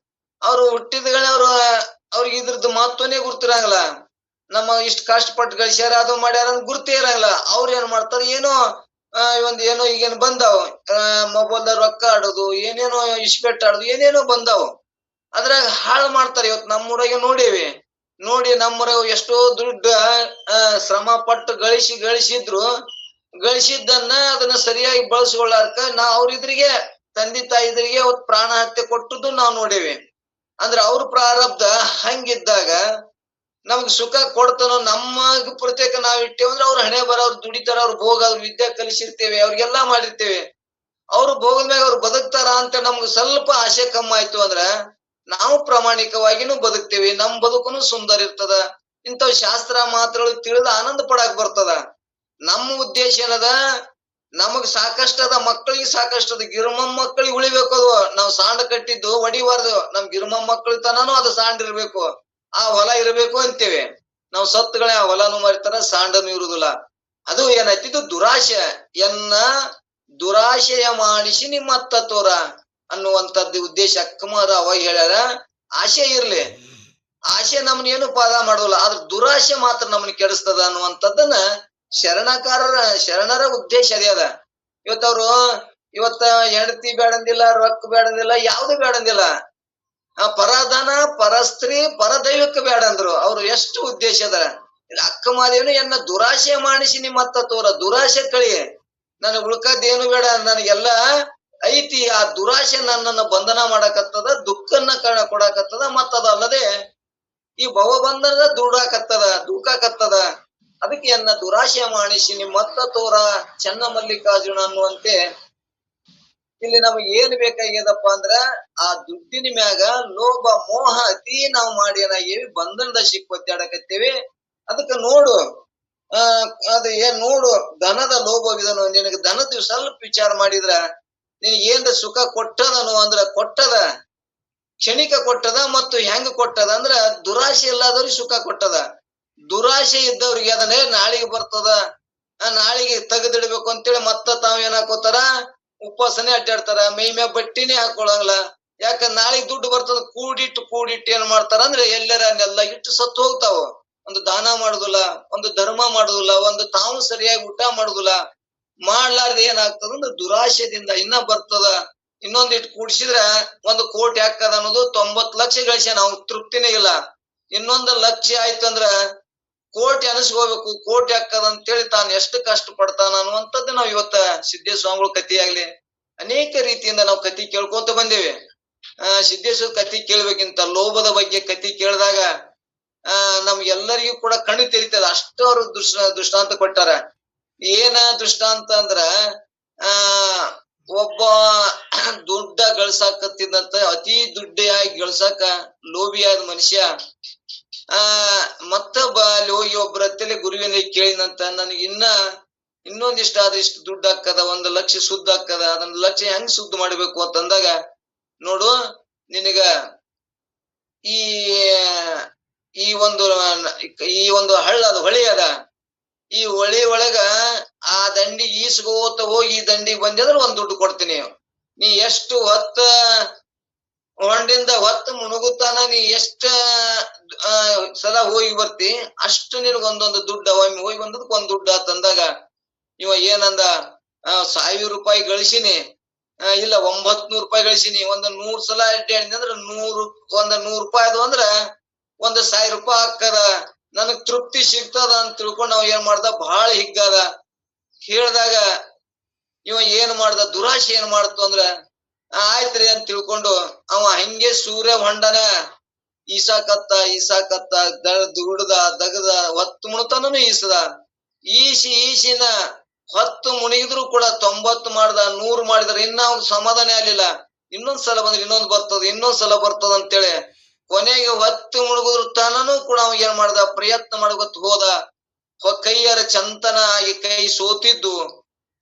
ಅವ್ರು ಹುಟ್ಟಿದಗಳೇ ಅವ್ರಿಗೆ ಇದ್ರದ್ದು ಮಹತ್ವನೇ ಗುರ್ತಿರಂಗಿಲ್ಲ. ನಮ್ಮ ಇಷ್ಟ ಕಷ್ಟಪಟ್ಟು ಗಳಿಸ್ಯಾರ, ಅದು ಮಾಡ್ಯಾರ ಅಂತ ಗುರ್ತೇ ಇರಂಗಿಲ್ಲ. ಅವ್ರ ಏನ್ ಮಾಡ್ತಾರ, ಏನೋ ಏನೋ ಈಗೇನ್ ಬಂದಾವ್, ಮೊಬೈಲ್ದಾಗ ರೊಕ್ಕ ಆಡೋದು, ಏನೇನೋ ಇಸ್ಪೆಟ್ ಆಡೋದು, ಏನೇನೋ ಬಂದಾವ್. ಅದ್ರಾಗ ಹಾಳು ಮಾಡ್ತಾರೆ. ಇವತ್ತು ನಮ್ಮೂರಾಗ ನೋಡೇವಿ. ನೋಡಿ ನಮ್ಮೂರಾಗ ಎಷ್ಟೋ ದುಡ್ಡು ಶ್ರಮ ಪಟ್ಟು ಗಳಿಸಿದ್ರು, ಗಳಿಸಿದ್ದನ್ನ ಅದನ್ನ ಸರಿಯಾಗಿ ಬಳಸ್ಕೊಳ್ಳಾರ್ಕ ಅವ್ರಿದ್ರಿಗೆ, ತಂದೆ ತಾಯಿದ್ರಿಗೆ ಅವತ್ ಪ್ರಾಣ ಹತ್ಯೆ ಕೊಟ್ಟದ್ದು ನಾವ್ ನೋಡೇವಿ. ಅಂದ್ರ ಅವ್ರ ಪ್ರಾರಬ್ಧ ಹಂಗಿದ್ದಾಗ ನಮ್ಗ್ ಸುಖ ಕೊಡ್ತಾನೋ, ನಮ್ಮ ಪ್ರತ್ಯೇಕ ನಾವ್ ಇಟ್ಟೇವಂದ್ರ ಅವ್ರ ಹಣೆ ಬರ, ಅವ್ರು ದುಡಿತಾರ, ಅವ್ರ ಭೋಗ, ಅವ್ರ ವಿದ್ಯೆ ಕಲಿಸಿರ್ತೇವೆ, ಅವ್ರಿಗೆಲ್ಲಾ ಮಾಡಿರ್ತೇವೆ. ಅವ್ರು ಭೋಗದ್ಮ್ಯಾಗ ಅವ್ರು ಬದುಕ್ತಾರ ಅಂತ ನಮ್ಗ್ ಸ್ವಲ್ಪ ಆಸೆ ಕಮ್ಮಿ ಆಯ್ತು ಅಂದ್ರ ನಾವು ಪ್ರಾಮಾಣಿಕವಾಗಿನೂ ಬದುಕ್ತೇವಿ, ನಮ್ ಬದುಕುನು ಸುಂದರ ಇರ್ತದ. ಇಂಥವ್ ಶಾಸ್ತ್ರ ಮಾತ್ರಗಳು ತಿಳಿದ ಆನಂದ ಪಡಾಕ್ ಬರ್ತದ. ನಮ್ಮ ಉದ್ದೇಶ ಏನದ, ನಮಗ್ ಸಾಕಷ್ಟದ, ಮಕ್ಕಳಿಗೆ ಸಾಕಷ್ಟದ, ಗಿರ್ಮಮ್ಮಕ್ಕಳಿಗೆ ಉಳಿಬೇಕು. ಅದು ನಾವ್ ಸಾಂಡ್ ಕಟ್ಟಿದ್ದು ಹೊಡಿಬಾರ್ದು, ನಮ್ ಗಿರ್ಮಮ್ಮಕ್ಕಳ ತನಾನು ಅದು ಸಾಂಡ್ ಇರ್ಬೇಕು, ಆ ಹೊಲ ಇರ್ಬೇಕು ಅಂತೇವೆ. ನಾವ್ ಸತ್ತುಗಳೇ ಆ ಹೊಲನು ಮರಿತಾರ, ಸಾಂಡನು ಇರುದಿಲ್ಲ. ಅದು ಏನಾಯ್ತಿದ್ದು ದುರಾಶೆ. ಎನ್ನ ದುರಾಶೆಯ ಮಾಡಿಸಿ ನಿಮ್ಮತ್ತ ತೋರ ಅನ್ನುವಂಥದ್ದು ಉದ್ದೇಶ ಅಕ್ಕಮಾರ ಅವಾಗ ಹೇಳ್ಯಾರ. ಆಸೆ ಇರ್ಲಿ, ಆಸೆ ನಮ್ನ ಏನು ಪಾದ ಮಾಡೋಲ್ಲ, ಆದ್ರ ದುರಾಶೆ ಮಾತ್ರ ನಮ್ಮನ್ನ ಕೆಡಿಸ್ತದ ಅನ್ನುವಂಥದ್ದನ್ನ ಶರಣರ ಉದ್ದೇಶ ಅದೇ ಅದ. ಇವತ್ತ ಹೆಂಡತಿ ಬೇಡಂದಿಲ್ಲ, ರೊಕ್ಕ ಬೇಡಂದಿಲ್ಲ, ಯಾವ್ದು ಬೇಡಂದಿಲ್ಲ. ಪರಧನ, ಪರಸ್ತ್ರೀ, ಪರದೈವಕ್ಕೆ ಬೇಡ ಅಂದ್ರು. ಅವ್ರು ಎಷ್ಟು ಉದ್ದೇಶ ಅದ. ಅಕ್ಕ ಮಾದೇವನು ಎನ್ನ ದುರಾಶೆ ಮಾಡಿಸಿ ನಿಮ್ಮತ್ತ ತೋರ, ದುರಾಶೆ ಕಳಿ, ನನಗ್ ಉಳ್ಕದ್ದೇನು ಬೇಡ, ನನಗೆಲ್ಲ ಐತಿ. ಆ ದುರಾಶೆ ನನ್ನನ್ನ ಬಂಧನ ಮಾಡಕತ್ತದ, ದುಃಖನ್ನ ಕೊಡಾಕತ್ತದ. ಮತ್ತದಲ್ಲದೆ ಈ ಭವಬಂಧನದ ದೂಕಾಕತ್ತದ. ಅದಕ್ಕೆ ಎನ್ನ ದುರಾಶೆ ಮಾಡಿಸಿ ನಿಮ್ಮತ್ತ ತೋರ ಚೆನ್ನ ಮಲ್ಲಿಕಾರ್ಜುನ ಅನ್ನುವಂತೆ ಇಲ್ಲಿ ನಮಗ್ ಏನ್ ಬೇಕಾಗ್ಯದಪ್ಪ ಅಂದ್ರ, ಆ ದುಡ್ಡಿನ ಮ್ಯಾಗ ಲೋಭ ಮೋಹ ಅತಿ ನಾವು ಮಾಡಿ ಏನಾಗೇವಿ, ಬಂಧನದ ಒದ್ದಾಡಕತ್ತೇವಿ. ಅದಕ್ಕ ನೋಡು, ಅದ ಏನ್ ನೋಡು, ಧನದ ಲೋಭವಿದನು. ನಿನಗೆ ಧನದ ಸ್ವಲ್ಪ ವಿಚಾರ ಮಾಡಿದ್ರ ನಿನಗೆ ಏನ್ ಸುಖ ಕೊಟ್ಟದನು ಅಂದ್ರ, ಕೊಟ್ಟದ ಕ್ಷಣಿಕ ಕೊಟ್ಟದ. ಮತ್ತು ಹೆಂಗ ಕೊಟ್ಟದ ಅಂದ್ರ, ದುರಾಶೆ ಇಲ್ಲದವ್ರಿಗೆ ಸುಖ ಕೊಟ್ಟದ. ದುರಾಶೆ ಇದ್ದವ್ರಿಗೆ ಅದನ್ನೇ ನಾಳಿಗೆ ಬರ್ತದ, ನಾಳಿಗೆ ತೆಗೆದಿಡ್ಬೇಕು ಅಂತೇಳಿ ಮತ್ತ ತಾವ್ ಏನ್ ಹಾಕೋತಾರ, ಉಪವಾಸನೆ ಅಡ್ಡಾಡ್ತಾರ, ಮೈ ಮ್ಯಾಗ ಬಟ್ಟಿನೇ ಹಾಕೊಳಂಗಿಲ್ಲ. ಯಾಕಂದ್ರೆ ನಾಳಿಗೆ ದುಡ್ಡು ಬರ್ತದ. ಕೂಡಿಟ್ಟು ಏನ್ ಮಾಡ್ತಾರ ಅಂದ್ರೆ, ಎಲ್ಲರ ಎಲ್ಲ ಇಟ್ಟು ಸತ್ತು ಹೋಗ್ತಾವ. ಒಂದು ದಾನ ಮಾಡುದಿಲ್ಲ, ಒಂದು ಧರ್ಮ ಮಾಡುದಿಲ್ಲ, ಒಂದು ತಾವು ಸರಿಯಾಗಿ ಊಟ ಮಾಡುದಿಲ್ಲ. ಮಾಡ್ಲಾರ್ದ ಏನಾಗ್ತದ ಅಂದ್ರೆ, ದುರಾಶೆದಿಂದ ಇನ್ನ ಬರ್ತದ, ಇನ್ನೊಂದಿಟ್ಟು ಕೂಡಿಸಿದ್ರ 1 ಕೋಟಿ ಹಾಕದ ಅನ್ನೋದು 90 ಲಕ್ಷ ಗಳಿಸ್ಯಾನ, ನಾವು ತೃಪ್ತಿನೇ ಇಲ್ಲ. 1 ಲಕ್ಷ ಆಯ್ತು ಅಂದ್ರ ಕೋಟಿ ಅನಿಸ್ಕೋಬೇಕು, ಕೋಟಿ ಹಾಕದ ಅಂತೇಳಿ ತಾನು ಎಷ್ಟು ಕಷ್ಟ ಪಡ್ತಾನ ಅನ್ನುವಂಥದ್ದು ನಾವು ಇವತ್ತ ಸಿದ್ದೇಶ್ವರ ಕಥೆಯಾಗ್ಲಿ ಅನೇಕ ರೀತಿಯಿಂದ ನಾವು ಕತಿ ಕೇಳ್ಕೊಂತ ಬಂದೇವೆ. ಸಿದ್ದೇಶ್ವರ ಕತಿ ಕೇಳ್ಬೇಕಿಂತ ಲೋಭದ ಬಗ್ಗೆ ಕತಿ ಕೇಳಿದಾಗ ನಮ್ಗೆಲ್ಲರಿಗೂ ಕೂಡ ಕಣ್ಣು ತೆರಿತದ. ಅಷ್ಟು ಅವರು ದೃಷ್ಟಾಂತ ಕೊಟ್ಟಾರ. ಏನ ದೃಷ್ಟಾಂತ ಅಂದ್ರ, ಒಬ್ಬ ದುಡ್ಡ ಗಳಿಸಾಕತ್ತಿದ್ದಂತ, ಅತಿ ದುಡ್ಡಿಯಾಗಿ ಗಳಿಸಾಕ ಲೋಭಿಯಾದ ಮನುಷ್ಯ ಮತ್ತೊಬ್ಬ ಅಲ್ಲಿ ಹೋಗಿ ಒಬ್ಬರ ಹತ್ತಲ್ಲಿ ಗುರುವಿನ ಕೇಳಿದಂತ, ನನಗೆ ಇನ್ನೊಂದಿಷ್ಟ ಇಷ್ಟು ದುಡ್ಡು ಹಾಕದ, 1 ಲಕ್ಷ ಸುದ್ದ ಹಾಕದ, ಅದನ್ನ 1 ಲಕ್ಷ ಹೆಂಗ್ ಸುದ್ದ ಮಾಡ್ಬೇಕು ಅಂತಂದಾಗ, ನೋಡು ನಿನಗ ಈ ಒಂದು ಹಳ್ಳ ಅದ, ಹೊಳಿ ಅದ. ಈ ಹೊಳಿ ಒಳಗ ಆ ದಂಡಿ ಈಸ್ಗೋತ ಹೋಗಿ ಈ ದಂಡಿಗೆ ಬಂದಿದ್ರೆ 1 ದುಡ್ಡು ಕೊಡ್ತೀನಿ. ನೀ ಎಷ್ಟು ಹೊಂಡಿಂದ ಹೊತ್ತು ಮುಣುಗುತ್ತಾನ, ನೀ ಎಷ್ಟ ಸಲ ಹೋಗಿ ಬರ್ತಿ, ಅಷ್ಟು ನಿನಗ ಒಂದೊಂದು ದುಡ್ಡ, ಒಮ್ಮೆ ಹೋಗಿ ಬಂದದಕ್ಕೆ 1 ದುಡ್ಡ ತಂದಾಗ ಇವ ಏನಂದ, 1000 ರೂಪಾಯಿ ಗಳಿಸಿನಿ, ಇಲ್ಲ 900 ರೂಪಾಯಿ ಗಳಿಸಿನಿ, 100 ಸಲ ಅಡ್ಡಾಡಿನಿ ಅಂದ್ರ 100 ರೂಪಾಯಿ ಅದು ಅಂದ್ರ 1000 ರೂಪಾಯಿ ಹಾಕದ, ನನಗ್ ತೃಪ್ತಿ ಸಿಗ್ತದ ಅಂತ ತಿಳ್ಕೊಂಡು ನಾವ್ ಏನ್ ಮಾಡ್ದ, ಬಹಳ ಹಿಗ್ಗದ. ಹೇಳಿದಾಗ ಇವ ಏನ್ ಮಾಡ್ದ, ದುರಾಶೆ ಏನ್ ಮಾಡ್ತು ಅಂದ್ರ, ಆಯ್ತ್ರಿ ಅಂತ ತಿಳ್ಕೊಂಡು ಅವ ಹಂಗೆ ಸೂರ್ಯ ಹೊಂಡನ ಈಸಾಕತ್ತ ದುಡ್ದ ದಗದ ಹೊತ್ತು ಮುಣತನೂ ಈಸದ ಈಸಿನ ಹೊತ್ತು ಮುಣಿಗಿದ್ರು ಕೂಡ 90 ಮಾಡ್ದ 100 ಮಾಡಿದ್ರೆ ಇನ್ನ ಅವ್ನು ಸಮಾಧಾನ ಆಗ್ಲಿಲ್ಲ. ಇನ್ನೊಂದ್ಸಲ ಬಂದ್ರೆ ಇನ್ನೊಂದ್ಸಲ ಬರ್ತದ ಅಂತೇಳಿ ಕೊನೆಗೆ ಹೊತ್ತು ಮುಳುಗುದ್ರು ತನನು ಕೂಡ ಅವ ಏನ್ ಮಾಡ್ದ, ಪ್ರಯತ್ನ ಮಾಡ್ಕೊತ ಹೋದ. ಕೈಯರ ಚಂತನ ಆಗಿ ಕೈ ಸೋತಿದ್ದು,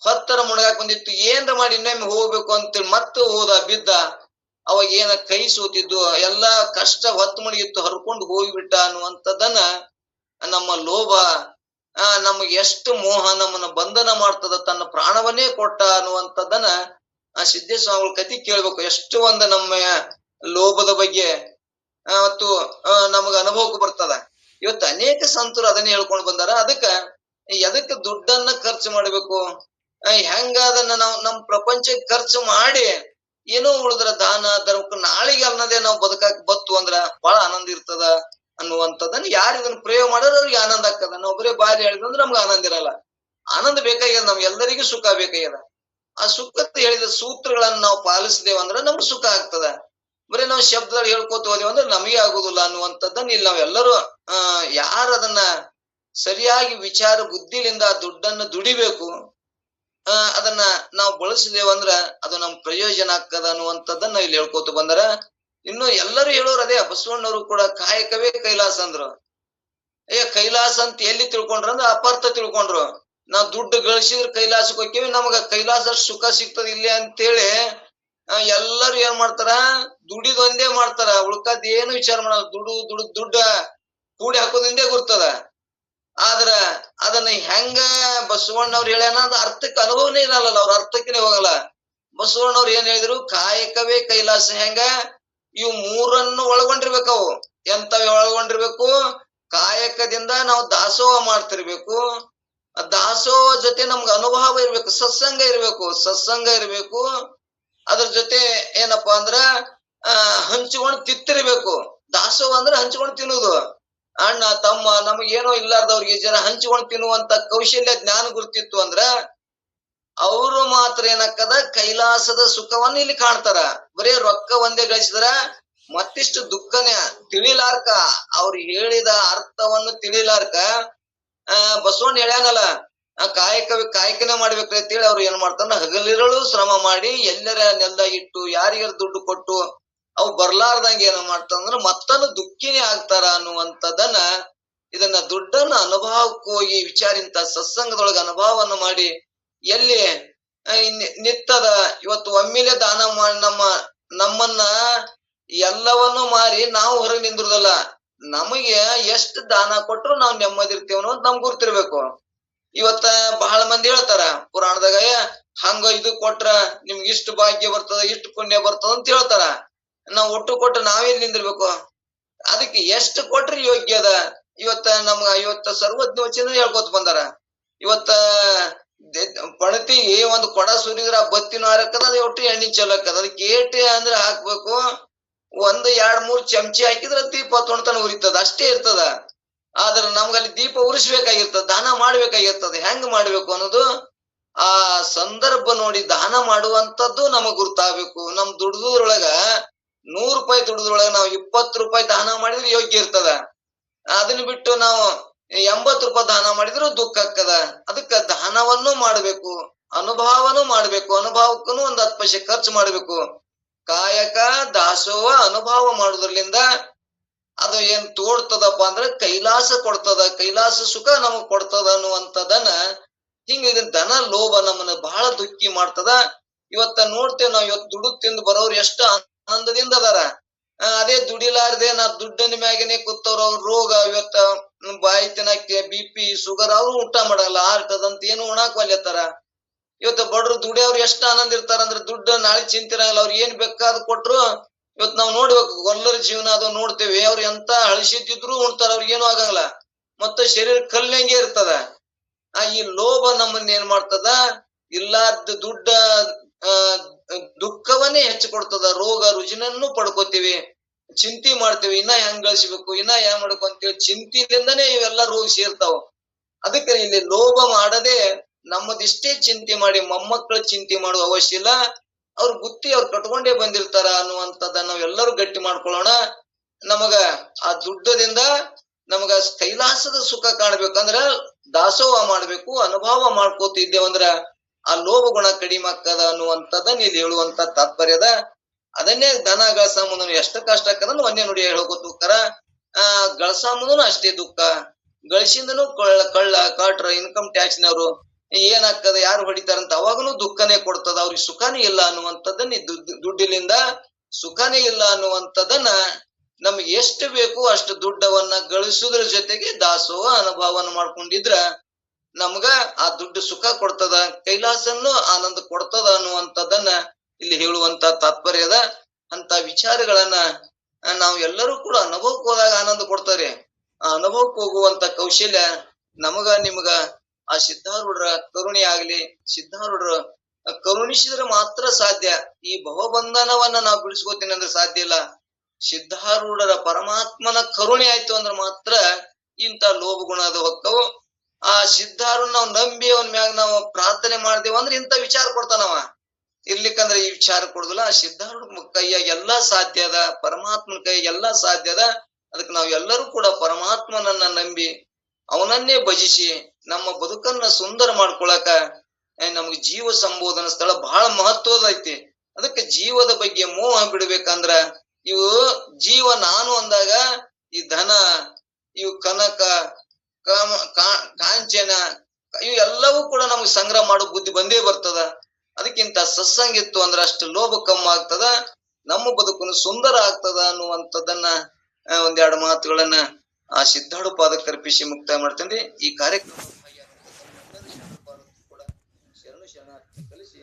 ಹೊತ್ತರ ಮುಣಗಾಕ್ ಬಂದಿತ್ತು. ಏನ್ರ ಮಾಡಿ ಇನ್ನೊಮ್ಮೆ ಹೋಗ್ಬೇಕು ಅಂತೇಳಿ ಮತ್ತೆ ಹೋದ, ಬಿದ್ದ. ಅವಾಗ ಏನ ಕೈ ಸೋತಿದ್ದು, ಎಲ್ಲಾ ಕಷ್ಟ ಹೊತ್ತು ಮುಳುಗಿತ್ತು, ಹರ್ಕೊಂಡು ಹೋಗ್ಬಿಟ್ಟ ಅನ್ನುವಂಥದ್ದನ್ನ ನಮ್ಮ ಲೋಭ ನಮಗೆ ಎಷ್ಟು ಮೋಹ ನಮ್ಮನ್ನ ಬಂಧನ ಮಾಡ್ತದ, ತನ್ನ ಪ್ರಾಣವನ್ನೇ ಕೊಟ್ಟ ಅನ್ನುವಂಥದ್ದನ್ನ ಸಿದ್ದೇಶ್ವರಗಳ ಕತಿ ಕೇಳ್ಬೇಕು. ಎಷ್ಟು ಒಂದು ನಮ್ಮ ಲೋಭದ ಬಗ್ಗೆ ಮತ್ತು ನಮಗ ಅನುಭವಕ್ಕೆ ಬರ್ತದ. ಇವತ್ತು ಅನೇಕ ಸಂತರು ಅದನ್ನೇ ಹೇಳ್ಕೊಂಡು ಬಂದಾರ. ಎದಕ್ಕೆ ದುಡ್ಡನ್ನ ಖರ್ಚು ಮಾಡ್ಬೇಕು, ಹೆಂಗ ಅದನ್ನ ನಾವು ನಮ್ ಪ್ರಪಂಚಕ್ಕೆ ಖರ್ಚು ಮಾಡಿ ಏನೋ ಉಳಿದ್ರ ದಾನ ಧರ್ಮಕ್ಕೆ ನಾಳಿಗೆ ಅನ್ನೋದೇ ನಾವು ಬದುಕಾಕ್ ಬತ್ತು ಅಂದ್ರ ಬಹಳ ಆನಂದ ಇರ್ತದ ಅನ್ನುವಂಥದ್ದನ್ನ ಯಾರು ಇದನ್ನ ಪ್ರಯೋಗ ಮಾಡೋರು ಅವ್ರಿಗೆ ಆನಂದ ಆಗ್ತದ. ನಾವು ಬರೀ ಬಾರಿ ಹೇಳಿದಂದ್ರೆ ನಮ್ಗೆ ಆನಂದ ಇರಲ್ಲ. ಆನಂದ ಬೇಕಾಗ್ಯದ, ನಮ್ ಎಲ್ಲರಿಗೂ ಸುಖ ಬೇಕಾಗ್ಯದ. ಆ ಸುಖದ ಹೇಳಿದ ಸೂತ್ರಗಳನ್ನ ನಾವು ಪಾಲಿಸಿದೇವಂದ್ರ ನಮ್ಗೆ ಸುಖ ಆಗ್ತದ. ಬರೀ ನಾವು ಶಬ್ದದಲ್ಲಿ ಹೇಳ್ಕೋತ ಹೋದೇವ ಅಂದ್ರೆ ನಮಗೆ ಆಗುದಿಲ್ಲ ಅನ್ನುವಂಥದ್ದನ್ನ ಇಲ್ಲಿ ನಾವೆಲ್ಲರೂ ಯಾರು ಅದನ್ನ ಸರಿಯಾಗಿ ವಿಚಾರ ಬುದ್ಧಿಲಿಂದ ದುಡ್ಡನ್ನು ದುಡಿಬೇಕು, ಅದನ್ನ ನಾವು ಬಳಸಿದೇವಂದ್ರ ಅದು ನಮ್ ಪ್ರಯೋಜನ ಆಗ್ತದ ಅನ್ನುವಂಥದ್ದನ್ನ ಇಲ್ಲಿ ಹೇಳ್ಕೋತ ಬಂದಾರ. ಇನ್ನು ಎಲ್ಲರೂ ಹೇಳೋರು ಅದೇ. ಬಸವಣ್ಣವರು ಕೂಡ ಕಾಯಕವೇ ಕೈಲಾಸ ಅಂದ್ರು. ಕೈಲಾಸ ಅಂತ ಎಲ್ಲಿ ತಿಳ್ಕೊಂಡ್ರ ಅಂದ್ರೆ ಅಪಾರ್ಥ ತಿಳ್ಕೊಂಡ್ರು. ನಾವ್ ದುಡ್ಡು ಗಳಿಸಿದ್ರೆ ಕೈಲಾಸಕ್ಕೆ ಹೋಗ್ತೇವಿ, ನಮಗ ಕೈಲಾಸ ಸುಖ ಸಿಗ್ತದ ಇಲ್ಲಿ ಅಂತೇಳಿ ಎಲ್ಲರೂ ಏನ್ ಮಾಡ್ತಾರ, ದುಡಿದ್ ಒಂದೇ ಮಾಡ್ತಾರ, ಉಳ್ಕದ್ ಏನು ವಿಚಾರ ಮಾಡಲ್ಲ. ದುಡ್ಡ ಕೂಡಿ ಹಾಕೋದಿಂದೇ ಗುರ್ತದ. ಆದ್ರ ಅದನ್ನ ಹೆಂಗ ಬಸವಣ್ಣವ್ರು ಹೇಳ್ಯಾನ ಅದು ಅರ್ಥಕ್ಕೆ ಅನುಭವನೇ ಇರಲ್ಲ, ಅವ್ರ ಅರ್ಥಕ್ಕೆ ಹೋಗಲ್ಲ. ಬಸವಣ್ಣವ್ರು ಏನ್ ಹೇಳಿದ್ರು, ಕಾಯಕವೇ ಕೈಲಾಸ. ಹೆಂಗ ಇವು ಮೂರನ್ನು ಒಳಗೊಂಡಿರ್ಬೇಕವು. ಎಂತವೇ ಒಳಗೊಂಡಿರ್ಬೇಕು, ಕಾಯಕದಿಂದ ನಾವು ದಾಸೋಹ ಮಾಡ್ತಿರ್ಬೇಕು, ದಾಸೋಹ ಜೊತೆ ನಮ್ಗೆ ಅನುಭವ ಇರ್ಬೇಕು, ಸತ್ಸಂಗ ಇರ್ಬೇಕು. ಅದ್ರ ಜೊತೆ ಏನಪ್ಪಾ ಅಂದ್ರ ಹಂಚ್ಕೊಂಡು ತಿತ್ತಿರ್ಬೇಕು. ದಾಸೋಹ ಅಂದ್ರೆ ಹಂಚ್ಕೊಂಡು ತಿನ್ನುದು. ಅಣ್ಣ ತಮ್ಮ ನಮಗೇನೋ ಇಲ್ಲಾರ್ದವ್ರಿಗೆ ಜನ ಹಂಚ್ಕೊಂಡು ತಿನ್ನುವಂತ ಕೌಶಲ್ಯ ಜ್ಞಾನ ಗುರ್ತಿತ್ತು ಅಂದ್ರ ಅವರು ಮಾತ್ರ ಏನಕ್ಕದ ಕೈಲಾಸದ ಸುಖವನ್ನು ಇಲ್ಲಿ ಕಾಣ್ತಾರ. ಬರೀ ರೊಕ್ಕ ಒಂದೇ ಗಳಿಸಿದ್ರ ಮತ್ತಿಷ್ಟು ದುಃಖನೇ ತಿಳಿಲಾರ್ಕ, ಅವ್ರು ಹೇಳಿದ ಅರ್ಥವನ್ನು ತಿಳಿಲಾರ್ಕ ಬಸವಣ್ಣ ಹೇಳ್ಯಾನಲ್ಲ, ಕಾಯಕನೇ ಮಾಡ್ಬೇಕ್ರಿ ಅಂತೇಳಿ ಅವ್ರು ಏನ್ ಮಾಡ್ತಾರ, ಹಗಲಿರಳು ಶ್ರಮ ಮಾಡಿ ಎಲ್ಲರ ನೆಲ್ಲ ಇಟ್ಟು ಯಾರಿಗಾರ ದುಡ್ಡು ಕೊಟ್ಟು ಅವು ಬರ್ಲಾರ್ದಂಗ ಏನ ಮಾಡ್ತಾರಂದ್ರ ಮತ್ತನ್ನು ದುಃಖಿನೇ ಆಗ್ತಾರ ಅನ್ನುವಂಥದ್ದನ್ನ ಇದನ್ನ ದುಡ್ಡನ್ನ ಅನುಭವಕ್ಕೆ ಹೋಗಿ ವಿಚಾರಿಂತ ಸತ್ಸಂಗದೊಳಗ ಅನುಭವವನ್ನು ಮಾಡಿ ಎಲ್ಲಿ ನಿತ್ತದ. ಇವತ್ತು ಒಮ್ಮಿಲೆ ದಾನ ಮಾಡಿ ನಮ್ಮನ್ನ ಎಲ್ಲವನ್ನು ಮಾರಿ ನಾವು ಹೊರಗೆ ನಿಂದ್ರದಲ್ಲ, ನಮಗೆ ಎಷ್ಟು ದಾನ ಕೊಟ್ರು ನಾವು ನೆಮ್ಮದಿರ್ತೇವ ಅನ್ನೋದು ನಮ್ಗೆ ಗುರ್ತಿರ್ಬೇಕು. ಇವತ್ತ ಬಹಳ ಮಂದಿ ಹೇಳ್ತಾರ ಪುರಾಣದಾಗ, ಹಂಗ ಇದು ಕೊಟ್ರ ನಿಮ್ಗೆ ಇಷ್ಟು ಭಾಗ್ಯ ಬರ್ತದ, ಇಷ್ಟು ಪುಣ್ಯ ಬರ್ತದ ಅಂತ ಹೇಳ್ತಾರ. ನಾವ್ ಒಟ್ಟು ಕೊಟ್ಟು ನಾವೇನ್ ನಿಂದಿರ್ಬೇಕು? ಅದಕ್ಕೆ ಎಷ್ಟು ಕೊಟ್ರಿ ಯೋಗ್ಯ ಅದ. ಇವತ್ತ ಸರ್ವಜ್ಞ ವಚನ ಹೇಳ್ಕೊತ ಬಂದಾರ. ಇವತ್ತ ಪಣತಿಗೆ ಒಂದು ಕೊಡ ಸುರಿದ್ರ ಬತ್ತಿನ ಹಾರಕ್ಕದ, ಅದು ಒಟ್ಟು ಎಣ್ಣೆ ಚೆಲ್ಲಕ್ಕದ. ಅದಕ್ಕೆ ಏಟೆ ಅಂದ್ರೆ ಹಾಕ್ಬೇಕು, 1-2-3 ಚಮಚಿ ಹಾಕಿದ್ರ ದೀಪ ತೊಣ್ತನ ಉರಿತದ, ಅಷ್ಟೇ ಇರ್ತದ. ಆದ್ರ ನಮ್ಗಲ್ಲಿ ದೀಪ ಉರಿಸ್ಬೇಕಾಗಿರ್ತದ, ದಾನ ಮಾಡ್ಬೇಕಾಗಿರ್ತದ. ಹೆಂಗ್ ಮಾಡ್ಬೇಕು ಅನ್ನೋದು ಆ ಸಂದರ್ಭ ನೋಡಿ ದಾನ ಮಾಡುವಂತದ್ದು ನಮಗ್ ಗುರ್ತಾಗ್ಬೇಕು. ನಮ್ ದುಡ್ದೊಳಗ 100 ರೂಪಾಯಿ ದುಡ್ದೊಳಗ ನಾವು 20 ರೂಪಾಯಿ ದಾನ ಮಾಡಿದ್ರೆ ಯೋಗ್ಯ ಇರ್ತದ. ಅದನ್ನ ಬಿಟ್ಟು ನಾವು 80 ರೂಪಾಯಿ ದಾನ ಮಾಡಿದ್ರು ದುಃಖ ಆಗ್ತದ. ಅದಕ್ಕ ದಾನವನ್ನು ಮಾಡ್ಬೇಕು, ಅನುಭವನೂ ಮಾಡ್ಬೇಕು, ಅನುಭವಕ್ಕೂ 10 ಪೈಸೆ ಖರ್ಚು ಮಾಡ್ಬೇಕು. ಕಾಯಕ ದಾಸೋಹ ಅನುಭವ ಮಾಡುದ್ರಲಿಂದ ಅದು ಏನ್ ತೋಡ್ತದಪ್ಪ ಅಂದ್ರೆ ಕೈಲಾಸ ಕೊಡ್ತದ, ಕೈಲಾಸ ಸುಖ ನಮಗ್ ಕೊಡ್ತದ ಅನ್ನುವಂಥದ್ದನ್ನ ಹಿಂಗ ಇದನ್ ಧನ ಲೋಭ ನಮ್ಮನ್ನ ಬಹಳ ದುಃಖಿ ಮಾಡ್ತದ. ಇವತ್ತ ನೋಡ್ತೇವೆ ನಾವು, ಇವತ್ತು ದುಡ್ಡು ತಿಂದು ಬರೋರು ಎಷ್ಟು ಆನಂದದಿಂದ ಅದಾರ. ಅದೇ ದುಡಿಲಾರ್ದೆ ನಾ ದುಡ್ಡನ ಮ್ಯಾಗನೆ ಕೂತವ್ರ ಅವ್ರ ರೋಗ, ಇವತ್ತ ಬಾಯಿ ತಿನ್ನಕ್ಕೆ BP ಶುಗರ್ ಅವ್ರು ಊಟ ಮಾಡಲ್ಲ, ಹಾರ್ಟ್ ಅದಂತ ಏನು ಉಣಾಕ್ ಒಲ್ಲೆತ್ತಾರ. ಇವತ್ತು ಬಡ್ರು ದುಡಿಯವ್ರು ಎಷ್ಟು ಆನಂದ ಇರ್ತಾರ ಅಂದ್ರೆ ದುಡ್ಡು ನಾಳೆ ಚಿಂತಿರಲ್ಲ, ಅವ್ರು ಏನ್ ಬೇಕಾದ್ ಕೊಟ್ರು. ಇವತ್ ನಾವ್ ನೋಡ್ಬೇಕು ಗೊಲ್ಲರ ಜೀವನ ಅದು ನೋಡ್ತೇವೆ, ಅವ್ರು ಎಂತ ಅಳಿಸಿದ್ರು ಉಣ್ತಾರ, ಅವ್ರಿಗೆ ಏನು ಆಗಲ್ಲ, ಮತ್ತೆ ಶರೀರ ಕಲ್ಲಂಗೆ ಇರ್ತದ. ಈ ಲೋಭ ನಮ್ಮನ್ನ ಏನ್ ಮಾಡ್ತದ, ಇಲ್ಲಾರ್ದ ದುಡ್ಡ ದುಃಖವನ್ನೇ ಹೆಚ್ಚು ಕೊಡ್ತದ. ರೋಗ ರುಜಿನನ್ನು ಪಡ್ಕೋತೀವಿ, ಚಿಂತೆ ಮಾಡ್ತೇವಿ, ಇನ್ನ ಹೆಂಗ್ ಗಳಿಸ್ಬೇಕು, ಇನ್ನ ಹೆಂಗ್ ಮಾಡ್ಬೇಕು ಅಂತೇಳಿ ಚಿಂತಿಲಿಂದನೇ ಇವೆಲ್ಲ ರೋಗ ಸೇರ್ತಾವ. ಅದಕ್ಕೆ ಇಲ್ಲಿ ಲೋಭ ಮಾಡದೆ ನಮ್ಮದಿಷ್ಟೇ ಚಿಂತೆ ಮಾಡಿ ಮೊಮ್ಮಕ್ಕಳ ಚಿಂತೆ ಮಾಡುವ ಅವಶ್ಯ ಇಲ್ಲ. ಅವ್ರ ಬುತ್ತಿ ಅವ್ರು ಕಟ್ಕೊಂಡೇ ಬಂದಿರ್ತಾರ ಅನ್ನುವಂಥದ್ದನ್ನ ನಾವೆಲ್ಲರೂ ಗಟ್ಟಿ ಮಾಡ್ಕೊಳ್ಳೋಣ. ನಮಗ ಆ ದುಡ್ಡದಿಂದ ನಮಗ ಕೈಲಾಸದ ಸುಖ ಕಾಣ್ಬೇಕಂದ್ರ ದಾಸೋಹ ಮಾಡ್ಬೇಕು, ಅನುಭವ ಮಾಡ್ಕೋತಿದ್ದೇವಂದ್ರ ಆ ಲೋಭ ಗುಣ ಕಡಿಮೆ ಆಗ್ತದ ಅನ್ನುವಂಥದ್ದನ್ನ ಇಲ್ಲಿ ಹೇಳುವಂತ ತಾತ್ಪರ್ಯದ. ಅದನ್ನೇ ದನ ಗಳಸಂಬುದನು ಎಷ್ಟು ಕಷ್ಟ ಆಕದನ್ನು ಒಂದೇ ನುಡಿ ಹೋಗೋದಕ್ಕಾರ. ಗಳಸಂಬುದನು ಅಷ್ಟೇ ದುಃಖ. ಗಳಿಸಿಂದನು ಕಳ್ಳ ಕಾಟ್ರ ಇನ್ಕಮ್ ಟ್ಯಾಕ್ಸ್ನವರು ಏನಾಗ್ತದ, ಯಾರು ಹೊಡಿತಾರಂತ ಅವಾಗನು ದುಃಖನೇ ಕೊಡ್ತದ, ಅವ್ರಿಗೆ ಸುಖನೇ ಇಲ್ಲ ಅನ್ನುವಂಥದ್ದನ್ನ ದುಡ್ಡಿಲಿಂದ ಸುಖನೇ ಇಲ್ಲ ಅನ್ನುವಂಥದ್ದನ್ನ ನಮ್ಗೆ ಎಷ್ಟು ಬೇಕು ಅಷ್ಟು ದುಡ್ಡವನ್ನ ಗಳಿಸುದ್ರ ಜೊತೆಗೆ ದಾಸೋಹ ಅನುಭವನ ಮಾಡ್ಕೊಂಡಿದ್ರ ನಮ್ಗ ಆ ದುಡ್ಡು ಸುಖ ಕೊಡ್ತದ, ಕೈಲಾಸನ್ನು ಆನಂದ ಕೊಡ್ತದ ಅನ್ನುವಂಥದ್ದನ್ನ ಇಲ್ಲಿ ಹೇಳುವಂತ ತಾತ್ಪರ್ಯದ. ಅಂತ ವಿಚಾರಗಳನ್ನ ನಾವು ಎಲ್ಲರೂ ಕೂಡ ಅನುಭವಕ್ಕೆ ಹೋದಾಗ ಆನಂದ ಕೊಡ್ತಾರೆ. ಆ ಅನುಭವಕ್ಕೆ ಹೋಗುವಂತ ಕೌಶಲ್ಯ ನಮಗ ನಿಮಗ ಆ ಸಿದ್ಧಾರೂಢರ ಕರುಣೆ ಆಗ್ಲಿ, ಸಿದ್ಧಾರೂಢರ ಕರುಣಿಸಿದ್ರೆ ಮಾತ್ರ ಸಾಧ್ಯ. ಈ ಭವಬಂಧನವನ್ನ ನಾವು ಬಿಡಿಸ್ಕೋತೀನಿ ಅಂದ್ರೆ ಸಾಧ್ಯ ಇಲ್ಲ. ಸಿದ್ಧಾರೂಢರ ಪರಮಾತ್ಮನ ಕರುಣೆ ಆಯ್ತು ಅಂದ್ರೆ ಮಾತ್ರ ಇಂತ ಲೋಭ ಗುಣದ ಹೊಕ್ಕವು. ಆ ಸಿದ್ಧಾರೂಢ ನಾವು ನಂಬಿ ಅವನ ಮ್ಯಾಗ ನಾವು ಪ್ರಾರ್ಥನೆ ಮಾಡ್ದೇವ ಅಂದ್ರೆ ಇಂತ ವಿಚಾರ ಕೊಡ್ತಾನವ. ಇರ್ಲಿಕ್ಕಂದ್ರೆ ಈ ವಿಚಾರ ಕೊಡುದಿಲ್ಲ. ಆ ಸಿದ್ಧಾರೂಢ ಕೈಯಾಗ ಎಲ್ಲಾ ಸಾಧ್ಯ ಅದ, ಪರಮಾತ್ಮನ ಕೈಯಾಗ ಎಲ್ಲಾ ಸಾಧ್ಯ ಅದ. ಅದಕ್ಕೆ ನಾವು ಎಲ್ಲರೂ ಕೂಡ ಪರಮಾತ್ಮನನ್ನ ನಂಬಿ ಅವನನ್ನೇ ಭಜಿಸಿ ನಮ್ಮ ಬದುಕನ್ನ ಸುಂದರ ಮಾಡ್ಕೊಳಕ ನಮ್ಗೆ ಜೀವ ಸಂಬೋಧನ ಸ್ಥಳ ಬಹಳ ಮಹತ್ವದ ಐತಿ. ಅದಕ್ಕೆ ಜೀವದ ಬಗ್ಗೆ ಮೋಹ ಬಿಡ್ಬೇಕಂದ್ರ ಇವು ಜೀವ ನಾನು ಅಂದಾಗ ಈ ಧನ, ಇವು ಕನಕ, ಕಾಂಚನ ಇವು ಎಲ್ಲವೂ ಕೂಡ ನಮ್ಗೆ ಸಂಗ್ರಹ ಮಾಡೋ ಬುದ್ಧಿ ಬಂದೇ ಬರ್ತದ. ಅದಕ್ಕಿಂತ ಸತ್ಸಂಗಿತ್ತು ಅಂದ್ರೆ ಅಷ್ಟು ಲೋಭ ಕಮ್ಮ ಆಗ್ತದ, ನಮ್ಮ ಬದುಕನ್ನು ಸುಂದರ ಆಗ್ತದ ಅನ್ನುವಂಥದ್ದನ್ನ ಒಂದೆರಡು ಮಾತುಗಳನ್ನ ಆ ಸಿದ್ಧಾಳು ಪಾದಕ್ಕೆ ಅರ್ಪಿಸಿ ಮುಕ್ತಾಯ ಮಾಡ್ತೇನೆ. ಈ ಕಾರ್ಯಕ್ರಮ ಶರಣ ಶರಣಾರ್ಥಿ ಕಲಿಸಿ